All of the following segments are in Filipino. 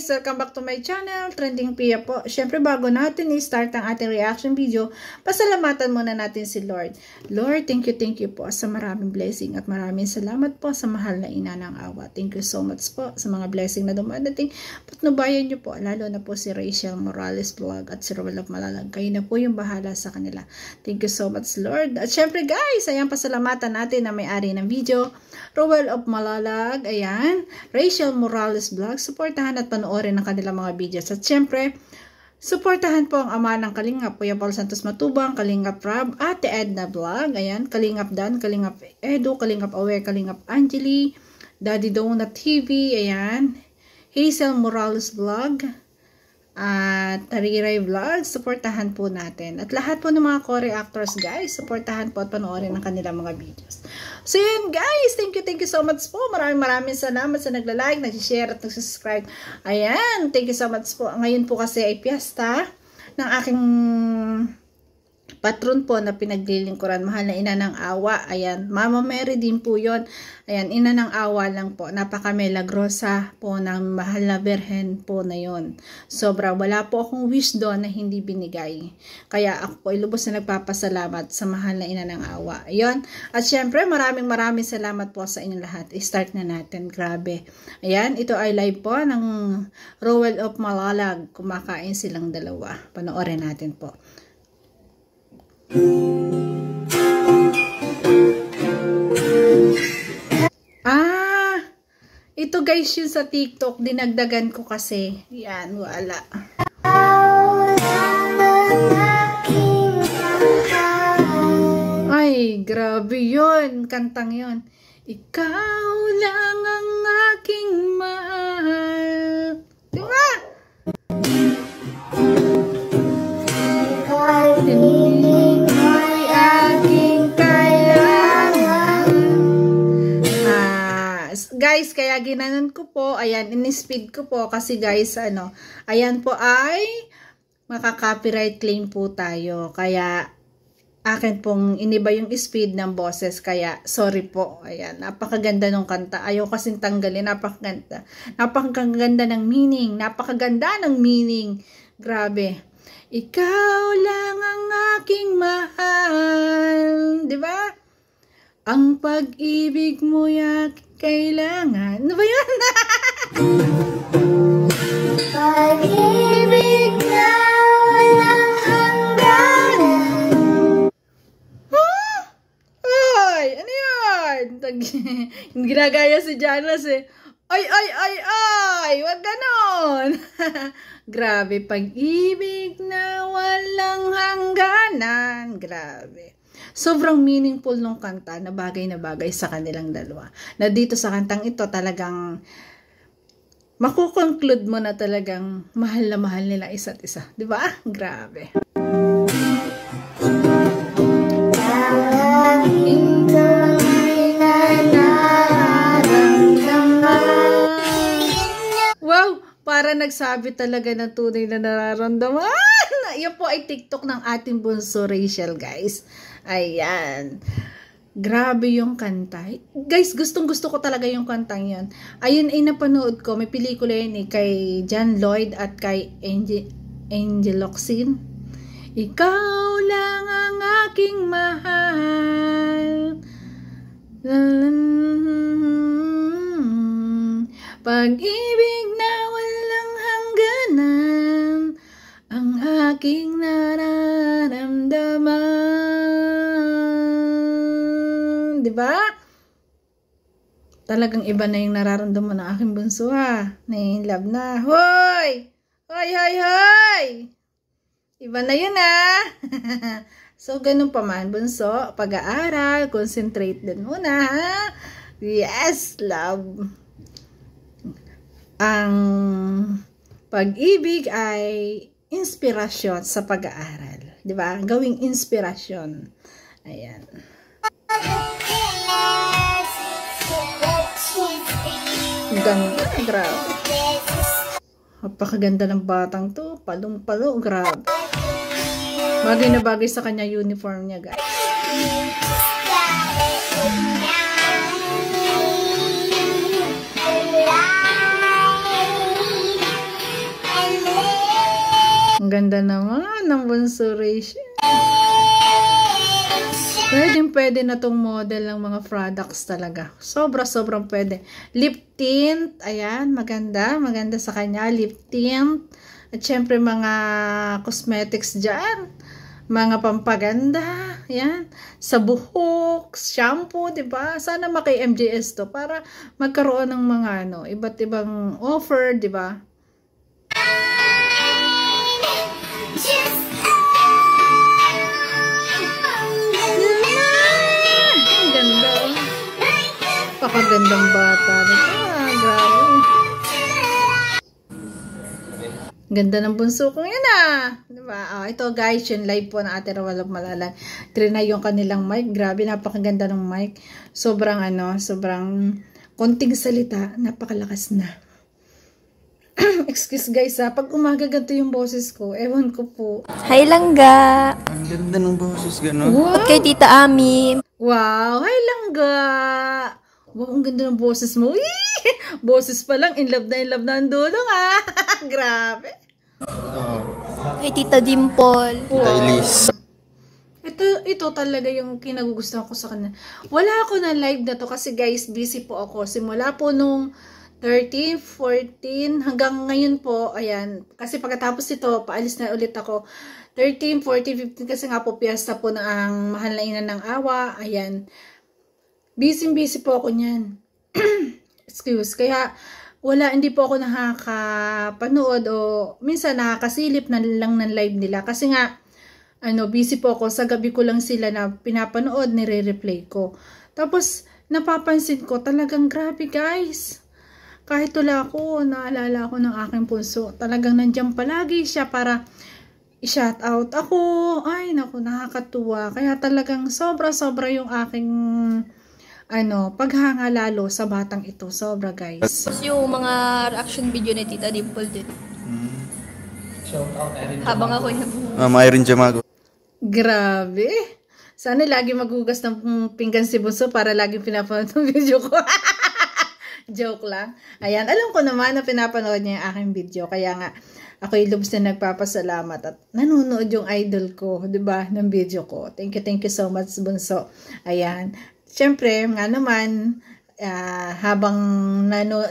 guys! Welcome back to my channel, Trending Pia po. Siyempre bago natin i-start ang ating reaction video, pasalamatan muna natin si Lord. Lord, thank you po sa maraming blessing at maraming salamat po sa mahal na ina ng awa. Thank you so much po sa mga blessing na dumadating. Patnubayan niyo po, lalo na po si Rachel Morales Vlog at si Rowell of Malalag. Kayo na po yung bahala sa kanila. Thank you so much, Lord. At siyempre guys, ayan pasalamatan natin na may-ari ng video, Rowell of Malalag, ayan, Rachel Morales Vlog. Supportahan at panoorin ang kanilang mga videos. At syempre, supportahan po ang ama ng Kalingap, Kuya Paul Santos Matubang, Kalingap Rab, Ate Edna Vlog, ayan, Kalingap Dan, Kalingap Edu, Kalingap Aware, Kalingap Angeli, Daddy Donut TV, ayan, Hazel Morales Vlog, at Tariray Vlog, supportahan po natin. At lahat po ng mga co-reactors guys, supportahan po at panoorin ang kanilang mga videos. So yun guys, thank you so much po. Maraming salamat sa nagla-like, nag-share at nag-subscribe. Ayan, thank you so much po. Ngayon po kasi ay piyesta ng aking patron po na pinaglilingkuran, mahal na ina ng awa. Ayan, Mama Mary din po yon. Ayan, ina ng awa lang po. Napaka-milagrosa po ng mahal na Birhen po na yon. Sobra, wala po akong wish doon na hindi binigay. Kaya ako po ay lubos na nagpapasalamat sa mahal na ina ng awa. Ayan, at syempre maraming salamat po sa inyong lahat. I-start na natin, grabe. Ayan, ito ay live po ng Rowell of Malalag. Kumakain silang dalawa. Panoorin natin po. Ito guys yun sa TikTok, dinagdagan ko kasi. Yan, wala. Ay, grabe yun. Kantang yun. Ikaw lang ang aking mahal. Diba? Guys, kaya ginanon ko po, ayan, in-speed ko po kasi guys, ano, ayan po ay makaka-copyright claim po tayo. Kaya akin pong iniba yung speed ng boses, kaya sorry po. Ayan, napakaganda ng kanta. Ayaw kasing tanggalin, napakaganda. Napakaganda ng meaning, napakaganda ng meaning. Grabe. Ikaw lang ang aking mahal. 'Di ba? Ang pag-ibig mo yak kailangan. Ano ba yun? Pag-ibig na walang hangganan. Huh? Ay, ano yun? Ginagaya si Janos eh. Ay, wag ganon. Grabe, pag-ibig na walang hangganan. Grabe. Sobrang meaningful nung kanta na bagay sa kanilang dalawa. Na dito sa kantang ito talagang makukonclude mo na talagang mahal na mahal nila isa't isa. Diba? Grabe. Wow! Para nagsabi talaga ng tunay na nararamdaman. Yan po ay TikTok ng ating bunso Rachel guys. Ayan. Grabe yung kanta. Guys, gustong-gusto ko talaga yung kantang yan. Ayun ay napanood ko. May pelikula yun eh, kay John Lloyd at kay Angel Locsin. Ikaw lang ang aking mahal. Pag-ibig na walang hangganan, ang aking nararamdaman. Diba? Talagang iba na yung nararamdaman ng aking bunso ha. Na-in-love na. Hoy! Hoy! Iba na yun ha. So, ganun pa man, bunso. Pag-aaral, concentrate din muna ha. Yes, love. Ang pag-ibig ay inspirasyon sa pag-aaral. Diba? Gawing inspirasyon. Ayan. Ganda, grabe. Napakaganda ng batang to. Palong-palo, grabe. Bagay na bagay sa kanya uniform niya, guys. Napakaganda naman ng bunso Rachel. Pwede na tong model ng mga products talaga. Sobrang pwede. Lip tint, ayan, maganda sa kanya, lip tint. At syempre mga cosmetics dyan. Mga pampaganda, ayan, sa buhok, shampoo, 'di ba? Sana maki-MJS to para magkaroon ng mga iba't ibang offer, 'di ba? Pakagandang bata nito. Grabe. Ganda ng bunso ko yun Diba? Ito guys, yung live po ng Ate Rowalang Malalag. Trinay yung kanilang mic. Grabe, napakaganda ng mic. Sobrang sobrang konting salita. Napakalakas na. Excuse guys pag umaga ganito yung boses ko. Ewan ko po. Hi Langga! Ang ganda ng boses gano'n. Wow! At kay Tita Ami. Wow! Hi Langga! Wow, ang ganda ng boses mo. Boses pa lang, in love na ang dulong Grabe. Kay Tita Dimple. Tita Elise. Ito talaga yung kinagugustuhan ko sa kanya. Wala ako na live na to kasi guys, busy po ako. Simula po nung 13, 14, hanggang ngayon po, ayan. Kasi pagkatapos ito, paalis na ulit ako. 13, 14, 15 kasi nga po piyesta po na ang mahal na ina ng awa. Ayan. Busy po ako niyan. Excuse. Kaya, hindi po ako nakakapanood o minsan nakakasilip na lang ng live nila. Kasi nga, busy po ako. Sa gabi ko lang sila na pinapanood, nire-replay ko. Tapos, napapansin ko, talagang grabe guys. Kahit wala ako, naalala ko ng aking puso. Talagang nandiyan palagi siya para i-shout out ako. Ay, naku, nakakatuwa. Kaya talagang sobra yung aking paghanga lalo sa batang ito. Sobra guys. Yung mga reaction video ni Tita Dimple din. Habang ako Mama Irene Jamago. Grabe. Sana lagi maghugas ng pinggan si Bunso para lagi pinapanood ng video ko. Joke lang. Ayan, alam ko naman na pinapanood niya yung aking video. Kaya nga, ako'y lubos na nagpapasalamat at nanonood yung idol ko, 'di ba, ng video ko. Thank you so much, Bunso. Ayan. Siyempre, nga naman, habang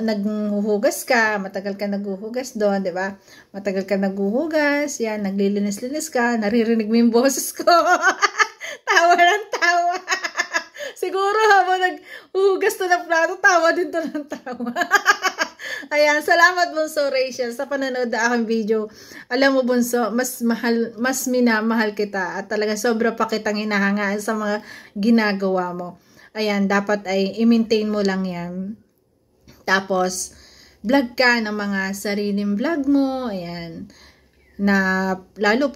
naghuhugas ka, matagal ka naghuhugas doon, 'di ba? Matagal ka naghuhugas, yan, naglilinis-linis ka, naririnig mo yung boses ko. Tawa ng tawa. Siguro habang naghuhugas to ng plato, tawa din to ng tawa. Ayan, salamat Bunso Rachel sa panonood na aking video. Alam mo Bunso, mas minamahal kita at talaga sobra pa kitang hinahangaan sa mga ginagawa mo. Ayan, dapat ay i-maintain mo lang yan. Tapos, vlog ka ng mga sariling vlog mo. Ayan. Na lalo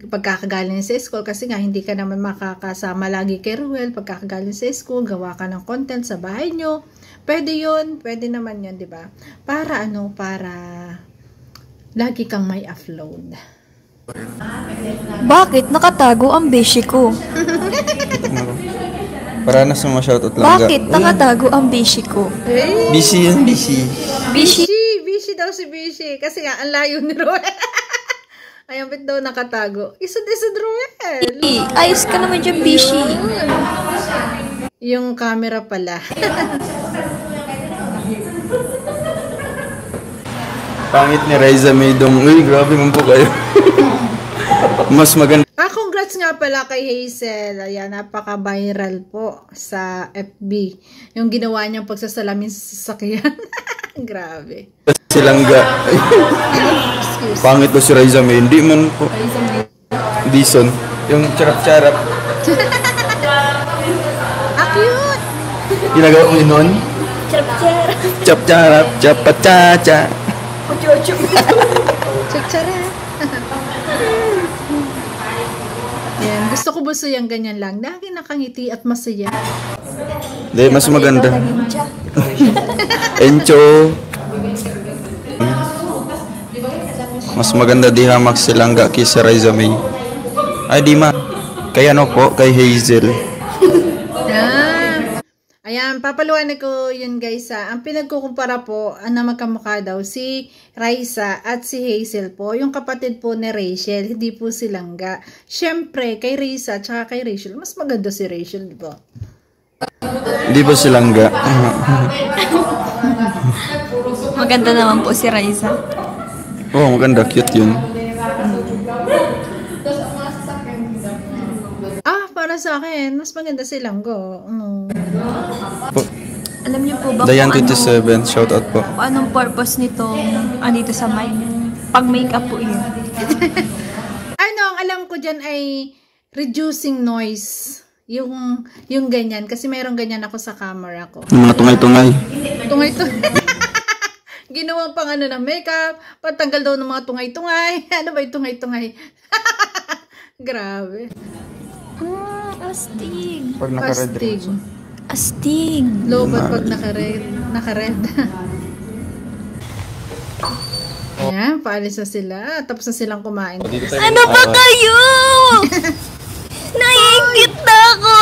pagkakagaling sa school kasi nga hindi ka naman makakasama lagi kay Ruel pagkakagaling sa school, gawa ka ng content sa bahay nyo. Pwede yun, pwede naman yun, di ba? Para para lagi kang may upload. Bakit nakatago ang beshi ko? Para na sa mga shoutout lang. Bakit nakatago ang beshi ko? Busy yan, busy. Bishi daw si Bishi. Kasi nga, ang layo ni Ruel. Ayan, ba't daw nakatago? Isod Ruel. Ayos ka naman dyan, beshi. Yung camera pala. Pangit ni Raiza Maydong. Uy, grabe man po kayo. Mas maganda. Congrats nga pala kay Hazel. Ayan, napaka-viral po sa FB. Yung ginawa niyang pagsasalamin sa sasakyan. Grabe. Silangga. Pangit po si Raiza May. Hindi man po. Dison. Yung charap-charap. Cute! Ginagawa mo yun nun? Charap-charap. Chapat-chacha. Chachara. Yan, gusto ko buso yung ganyan lang. Lagi nakangiti at masaya. Hindi, mas maganda. Encho. Mas maganda di hamak silangga kaysa Raiza May. Ay, di ma. Kay ano po, kay Hazel. Ayan, papaluwanan ko yun guys ha. Ang pinagkukumpara po, na magkamukha daw, si Raisa at si Hazel po. Yung kapatid po ni Rachel, hindi po si Langga. Siyempre, kay Raisa at saka kay Rachel, mas maganda si Rachel, di ba? Hindi ba silang ga? Maganda naman po si Raisa. Oo, maganda. Cute yun. Para sa akin, mas maganda si Langga. Alam niyo po ba Dayan kung 27, shout out po. kung anong purpose nito andito sa mic? Pag-makeup po yun. Ang alam ko dyan ay reducing noise. Yung ganyan. Kasi mayroong ganyan ako sa camera ko. Yung mga tungay-tungay. Tungay-tungay. Ginawang pang ng makeup. Patanggal daw ng mga tungay-tungay. Ano ba yung tungay-tungay? Grabe. Astig. Pag naka-red Astig. Astig. Lobat pag naka-red. Ayan, paalis na sila. Tapos na silang kumain. Ano ba kayo? Naiingit na ako.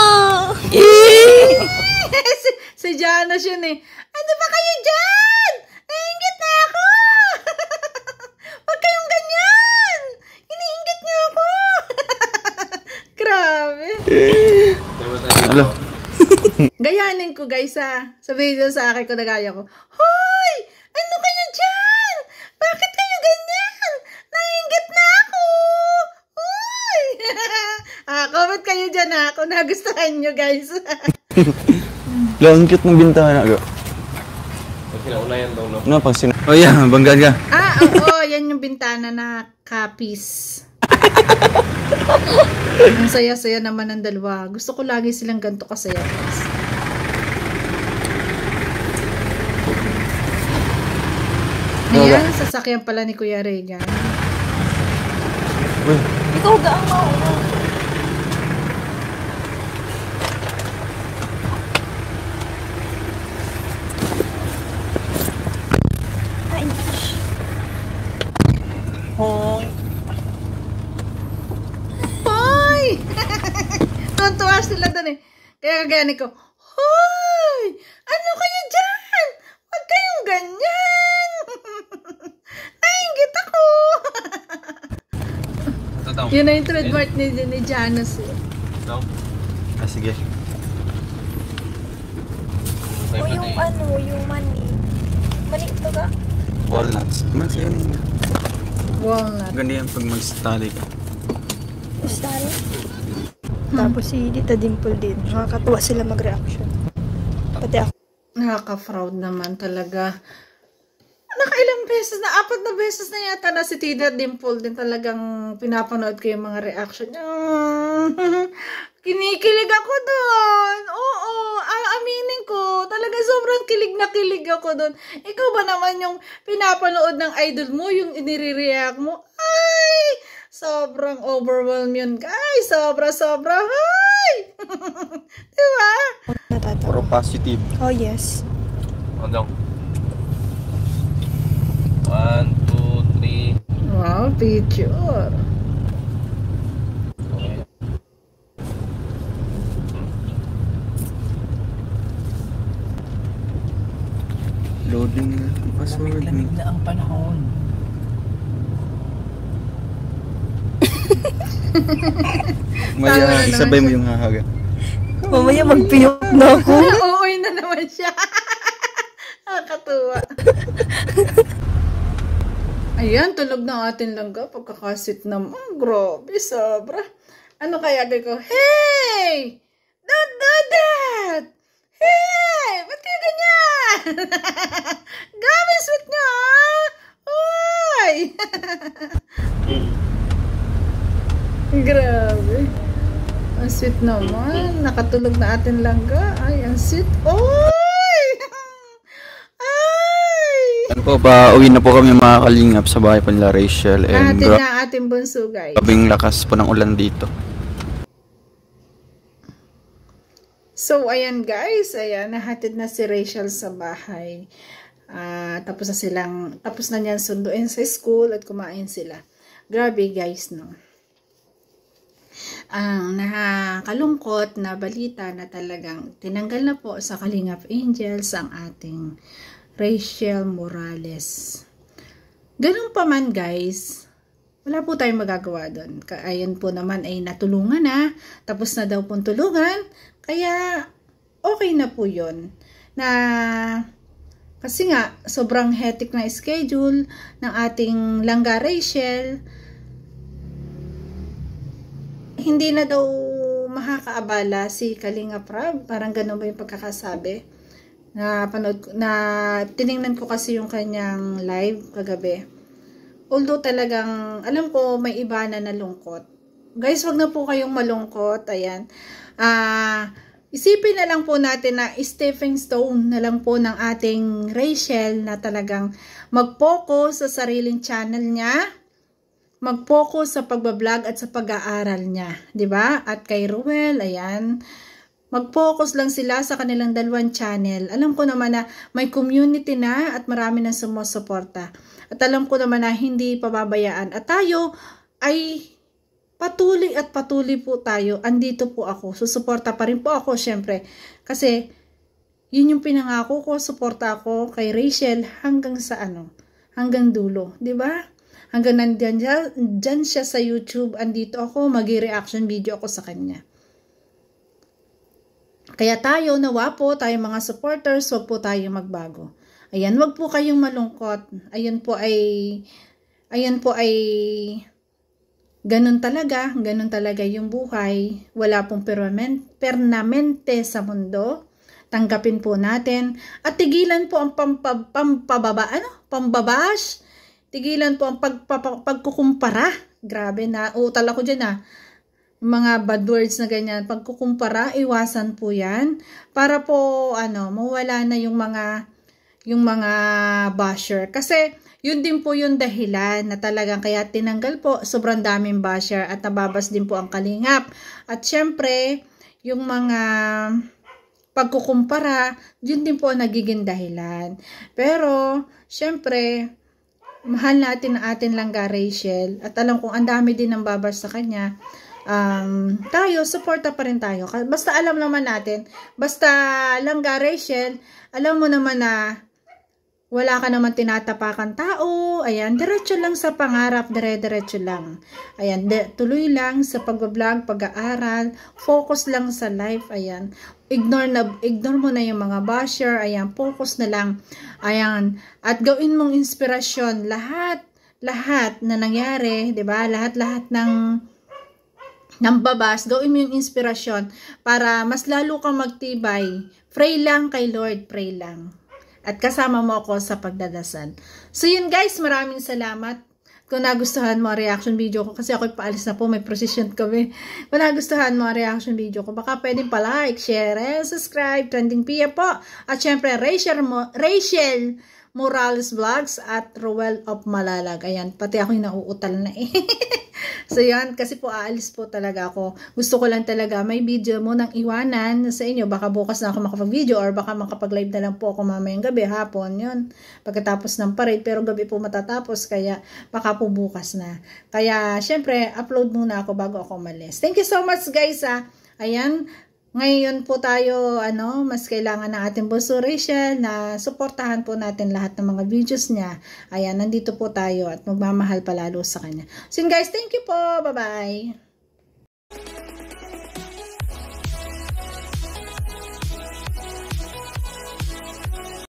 si Janice yun eh. Ano ba kayo dyan? Naiingit na ako. Huwag kayong ganyan. Iniingit niyo ako. Grabe. Alo. Gayanin ko guys ha. Sabihin nyo sa akin ko nagaya ko. Hoy! Ano kayo dyan? Bakit kayo ganyan? Naiingit na ako. Hoy! Comment kayo dyan ha. Kung nagustuhan nyo guys. Ang cute ng bintana. Pinaunayan daw, no? Ano pang Oh yeah, banggad ka. Oo. Yan yung bintana na copies. Ang saya-saya naman ng dalawa. Gusto ko lagi silang ganito kasaya guys. Ayan, sasakyan pala ni Kuya Regan. Ikaw ga ang mauna. Ay, Hoy! Tuntua sila doon eh. Kaya kagayanin ko, Hoy! Ano kayo dyan? Huwag kayong ganyan. Nainggit ako. Yun na yung trademark ni Janice eh. Sige. o yung ano, yung mani. Mani ito ga? Walnuts. Mas yun. Walnut. Ganda yan pag mag-stali ka. Ustari. Tapos si Dita Dimple din. Nakakatuwa sila mag-reaction. Pati ako. Nakaka-fraud naman talaga. Nakailang beses na, 4 na beses na yata na si Tina Dimple din talagang pinapanood ko yung mga reaction niya. Kinikilig ako doon. Oo, aminin ko. Talaga sobrang kilig na kilig ako doon. Ikaw ba naman yung pinapanood ng idol mo, yung inire-react mo? Ay, sobrang overwhelmed yun, guys. Sobra-sobra. Hay! Diba? Natatawa. Puro positive. Oh, yes. Hanggang. 1, 2, 3. Wow, picture. Okay. Loading na. Password. Lamig na ang panahon. Maya, isabay mo yung hahaga. Mamaya magpiyok na ako. Uuwi na naman siya. Nakakatuwa. Ayan, tulog ng ating langga. Pagkakasit naman. Grabe, sobra. Ano kaya ko? Hey! Dad! Hey! Ba't kayo ganyan? Gabi, sweet nga! Uy! Grabe. Ang sweet naman. Nakatulog na ating langga. Ay, ang sweet. Uy! Ay! Ano po ba, uwi na po kami mga kalingap sa bahay pa nila Rachel. And Atin na ating bunso, guys. grabing lakas po ng ulan dito. So, ayan guys. Ayan, nahatid na si Rachel sa bahay. Tapos na niyan sunduin sa school at kumain sila. Grabe guys, no? ang nakakalungkot na balita na talagang tinanggal na po sa Kalingap Angels ang ating Rachel Morales. Ganun pa man guys, wala po tayong magagawa doon. Ayan po naman ay natulungan na, tapos na daw pong tulungan, kaya okay na po yun. Kasi nga, sobrang hectic na schedule ng ating langga Rachel, hindi na daw makakaabala si Kalinga Prab. Parang ganun ba yung pagkakasabi? Tiningnan ko kasi yung kanyang live kagabi. Although talagang, alam ko may iba na nalungkot. Guys, wag na po kayong malungkot. Ayan. Isipin na lang po natin na stepping stone na lang po ng ating Rachel na talagang mag-focus sa sariling channel niya, mag-focus sa pagbablog at sa pag-aaral niya, 'di ba? At kay Ruel, ayan, mag-focus lang sila sa kanilang dalawang channel. Alam ko naman na may community na at marami na sumusuporta. At alam ko naman na hindi pababayaan. At tayo ay patuloy at patuloy po tayo. Andito po ako. Susuporta pa rin po ako, syempre. Kasi yun yung pinangako ko, suporta ako kay Rachel hanggang sa hanggang dulo, 'di ba? Hanggang nandyan siya sa YouTube, andito ako, mag-reaction video ako sa kanya. Kaya tayo, nawa po, tayo mga supporters, wag po tayo magbago. Ayan, wag po kayong malungkot. Ayan po ay ganun talaga yung buhay. Wala pong permanente sa mundo. Tanggapin po natin. At tigilan po ang pambabash. Tigilan po ang pagkukumpara. Grabe na, utal ako dyan mga bad words na ganyan. Pagkukumpara, iwasan po yan. Para po, mawala na yung mga basher. Kasi, yun din po yung dahilan na talagang kaya tinanggal po. Sobrang daming basher at nababas din po ang Kalingap. At syempre, yung mga pagkukumpara, yun din po ang nagiging dahilan. Pero, syempre, mahal natin ang atin langga Rachel at alam kong ang dami din ng babas sa kanya. Tayo, suporta pa rin tayo. Basta alam naman natin, basta langga Rachel, alam mo naman na wala ka naman tinatapakan tao. Ayan, diretso lang sa pangarap, dire-diretso lang. Ayan, tuloy lang sa pag-vlog, pag-aaral, focus lang sa life. Ayan, ignore mo na yung mga basher. Ayan, focus na lang. Ayan, at gawin mong inspirasyon lahat na nangyari, 'di ba? Lahat ng babas, gawin mo yung inspirasyon para mas lalo kang magtibay. Pray lang kay Lord, pray lang. At kasama mo ako sa pagdadasal. So yun guys, maraming salamat. Kung nagustuhan mo ang reaction video ko, kasi ako'y paalis na po, may procession kami. Kung nagustuhan mo ang reaction video ko, baka pwedeng pa-like, share, and subscribe. Trending Pia po. At syempre, Rachel Morales Vlogs at Ruel of Malalag. Ayan, pati ako'y nauutal na So yan, kasi po aalis po talaga ako. Gusto ko lang talaga may video mo nang iwanan sa inyo. Baka bukas na ako makapag-video or baka makapag-live na lang po ako mamayang gabi, hapon, yun. Pagkatapos ng parade, pero gabi po matatapos, kaya baka po bukas na. Kaya, syempre, upload muna ako bago ako umalis. Thank you so much guys Ayan, ngayon po tayo, mas kailangan ng ating bunso Rachel na suportahan po natin lahat ng mga videos niya. Ayan, nandito po tayo at magmamahal palalo sa kanya. So guys, thank you po. Bye-bye.